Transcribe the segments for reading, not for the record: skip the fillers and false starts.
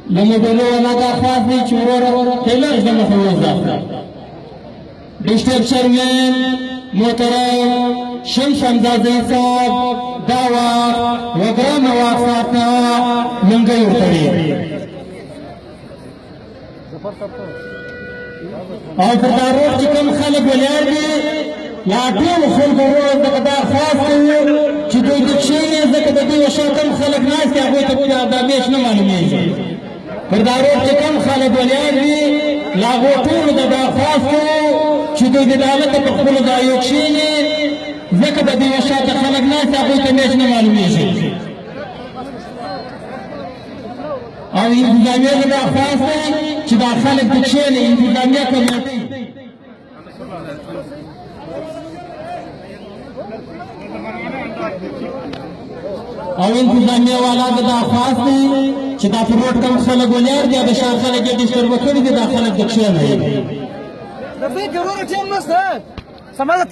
لما بلو أنا كافي شورا كلا إذا ما هو زافر دكتور شرمين محترم شمس امزازي صاحب دعوة وقرام وافاتنا من غير طريق او پردارو چې کوم خلک ولاړ دي یا ټول خلکو ورته خاص کوي چې دوی د کښېني ځکه د دوی شا کوم خلک ناست دي هغوی ته دا میش نه معلومېږي پردارو چې کوم خلک ولاړ دي له هغو ټولو ته دا خاص کوي چې دوی د هلته په خپلو ځایو کښېني ځکه د دوی شا ته خلک ناست دي هغوی ته میش نه معلومېږي او انتظامیه ته دا خاص دی چې دا خلک د کښېني انتظامیه کمیټۍ او انتظامیه والا ته دا خاص دی چې دا په روډ کوم خلک ولاړ دي د شا خلک یې ډسټربه کړي دي دا خلک د کښېني رفیق ضروري ټیم نشته سمه ده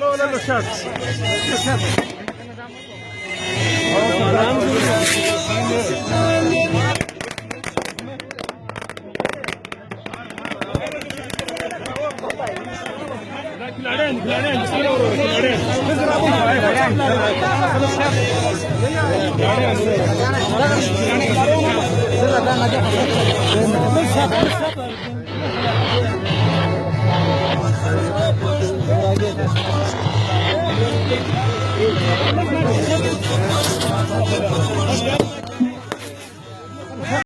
لورالي